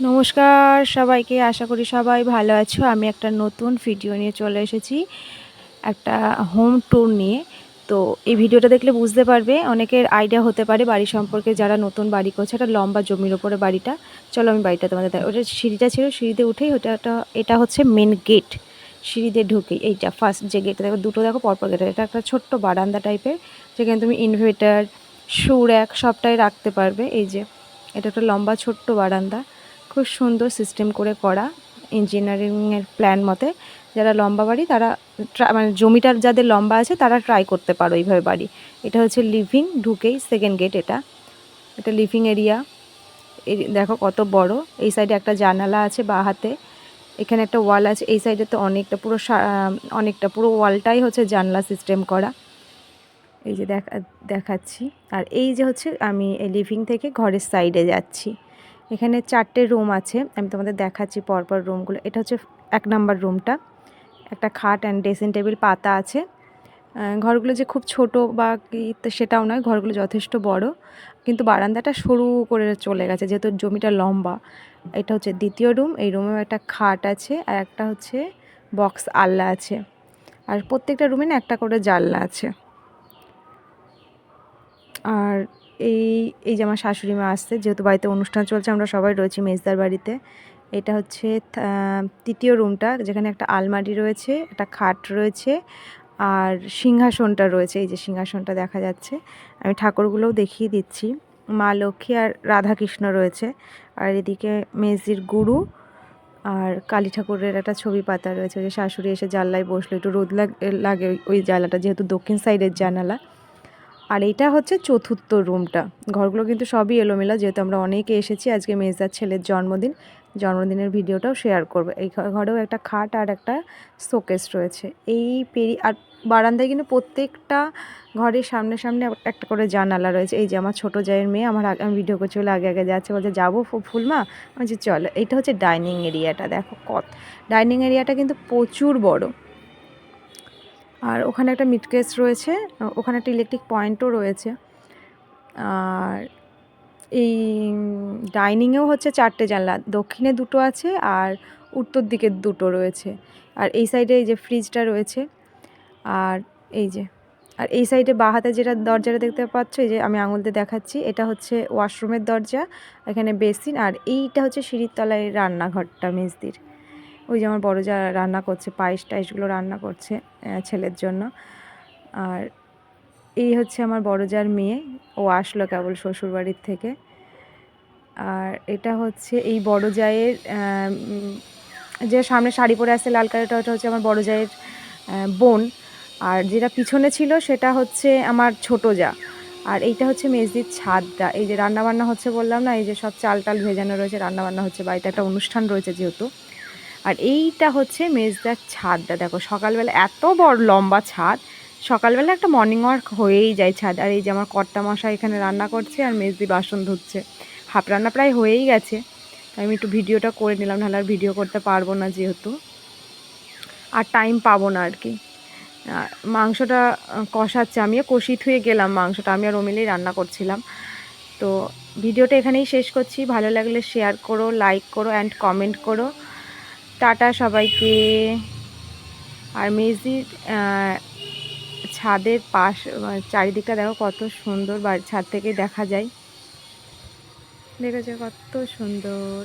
নমস্কার সবাইকে, আশা করি সবাই ভালো আছো। আমি একটা নতুন ভিডিও নিয়ে চলে এসেছি, একটা হোম ট্যুর নিয়ে। তো এই ভিডিওটা দেখলে বুঝতে পারবে, অনেকের আইডিয়া হতে পারে বাড়ি সম্পর্কে, যারা নতুন বাড়ি করছে। একটা লম্বা জমির ওপরে বাড়িটা। চলো আমি বাড়িটা তোমাদের ওটা সিঁড়িটা ছিল, সিঁড়িতে উঠেই এটা হচ্ছে মেন গেট। সিঁড়িতে ঢুকেই এইটা ফার্স্ট যে গেটটা দেখো, দুটো দেখো পরপর গেট। এটা একটা ছোট্ট বারান্দা টাইপের, যেখানে তুমি ইনভার্টার, শু র্যাক সবটাই রাখতে পারবে। এই যে এটা একটা লম্বা ছোট্ট বারান্দা, খুব সুন্দর সিস্টেম করে করা ইঞ্জিনিয়ারিংয়ের প্ল্যান মতে। যারা লম্বা বাড়ি তারা মানে জমিটার যাদের লম্বা আছে তারা ট্রাই করতে পারো এইভাবে বাড়ি। এটা হচ্ছে লিভিং, ঢুকেই সেকেন্ড গেট। এটা লিভিং এরিয়া। এই দেখো কত বড়। এই সাইডে একটা জানালা আছে বাঁ হাতে, এখানে একটা ওয়াল আছে। এই সাইডে তো অনেকটা পুরো ওয়ালটাই হচ্ছে জানলা সিস্টেম করা। এই যে দেখাচ্ছি। আর এই যে হচ্ছে আমি এই লিভিং থেকে ঘরের সাইডে যাচ্ছি। এখানে 4টে রুম আছে, আমি তোমাদের দেখাচ্ছি পরপর রুমগুলো। এটা হচ্ছে 1 নাম্বার রুমটা। একটা খাট অ্যান্ড ড্রেসিং টেবিল পাতা আছে। ঘরগুলো যে খুব ছোট বা কি তো সেটাও নয়, ঘরগুলো যথেষ্ট বড়, কিন্তু বারান্দাটা সরু করে চলে গেছে যেহেতু জমিটা লম্বা। এটা হচ্ছে দ্বিতীয় রুম। এই রুমেও একটা খাট আছে আর একটা হচ্ছে বক্স আলনা আছে। আর প্রত্যেকটা রুমে না একটা করে জানলা আছে। আর এই এই যে আমার শাশুড়ি মা আসছে, যেহেতু বাড়িতে অনুষ্ঠান চলছে, আমরা সবাই রয়েছি মেজদার বাড়িতে। এটা হচ্ছে তৃতীয় রুমটা, যেখানে একটা আলমারি রয়েছে, একটা খাট রয়েছে আর সিংহাসনটা রয়েছে। এই যে সিংহাসনটা দেখা যাচ্ছে। আমি ঠাকুরগুলোও দেখিয়ে দিচ্ছি, মা লক্ষ্মী আর রাধাকৃষ্ণ রয়েছে। আর এদিকে মেজির গুরু আর কালী ঠাকুরের একটা ছবি পাতা রয়েছে। ওই যে শাশুড়ি এসে জানলায় বসলো, একটু রোদ লাগে ওই জানলাটা, যেহেতু দক্ষিণ সাইডের জানালা। আর এইটা হচ্ছে চতুর্থ রুমটা। ঘরগুলো কিন্তু সবই এলোমেলো, যেহেতু আমরা অনেকে এসেছি। আজকে মেজদার ছেলের জন্মদিনের ভিডিওটাও শেয়ার করবো। এই ঘরেও একটা খাট আর একটা শোকেস রয়েছে। আর বারান্দায় কিন্তু প্রত্যেকটা ঘরের সামনে সামনে একটা করে জানালা রয়েছে। এই যে আমার ছোটো জায়ের মেয়ে আমি ভিডিও করছি বলে আগে আগে যাচ্ছে, বলছে যাবো ফুলমা। আমি যে চলো। এইটা হচ্ছে ডাইনিং এরিয়াটা, দেখো ডাইনিং এরিয়াটা কিন্তু প্রচুর বড়। আর ওখানে একটা মিটকেস রয়েছে, ওখানে একটা ইলেকট্রিক পয়েন্টও রয়েছে। আর এই ডাইনিংয়েও হচ্ছে 4টে জানলা, দক্ষিণে 2টো আছে আর উত্তর দিকে 2টো রয়েছে। আর এই সাইডে এই যে ফ্রিজটা রয়েছে। আর এই যে এই সাইডে বাঁ হাতে যেটা দরজাটা দেখতে পাচ্ছ, এই যে আমি আঙুল দিয়ে দেখাচ্ছি, এটা হচ্ছে ওয়াশরুমের দরজা। এখানে বেসিন। আর এইটা হচ্ছে সিঁড়ির তলায় রান্নাঘরটা মেজদির। ওই যে আমার বড় যা রান্না করছে, পায়েস টায়েসগুলো রান্না করছে ছেলের জন্য। আর এই হচ্ছে আমার বড় যার মেয়ে, ও আসলো কেবল শ্বশুরবাড়ির থেকে। আর এটা হচ্ছে এই বড় জায়ের যে সামনে শাড়ি পরে আসছে লাল কালারটা, ওটা হচ্ছে আমার বড় জায়ের বোন। আর যেটা পিছনে ছিল সেটা হচ্ছে আমার ছোট যা। আর এইটা হচ্ছে মেজদির ছাদটা। এই যে রান্নাবান্না হচ্ছে বললাম না, এই যে সব চাল টাল ভেজানো রয়েছে, রান্নাবান্না হচ্ছে, বাড়িতে একটা অনুষ্ঠান রয়েছে যেহেতু। আর এইটা হচ্ছে মেজদার ছাদটা, দেখো সকালবেলা এত বড় লম্বা ছাদ। সকালবেলা একটা মর্নিং ওয়াক হয়েই যায় ছাদ। আর এই যে আমার কর্তা মশাই এখানে রান্না করছে আর মেজদি বাসন ধুচ্ছে। হাফ রান্না প্রায় হয়েই গেছে, আমি একটু ভিডিওটা করে নিলাম, নাহলে আর ভিডিও করতে পারবো না যেহেতু, আর টাইম পাবো না আর কি। মাংসটা কষাচ্ছে, আমিও কষি থুয়ে গেলাম মাংসটা, আমি আর মিলেই রান্না করছিলাম। তো ভিডিওটা এখানেই শেষ করছি। ভালো লাগলে শেয়ার করো, লাইক করো অ্যান্ড কমেন্ট করো। টাটা সবাইকে। আর মেজির ছাদের চারিদিকটা দেখো কত সুন্দর, ছাদ থেকে দেখা যায়, দেখেছো কত সুন্দর।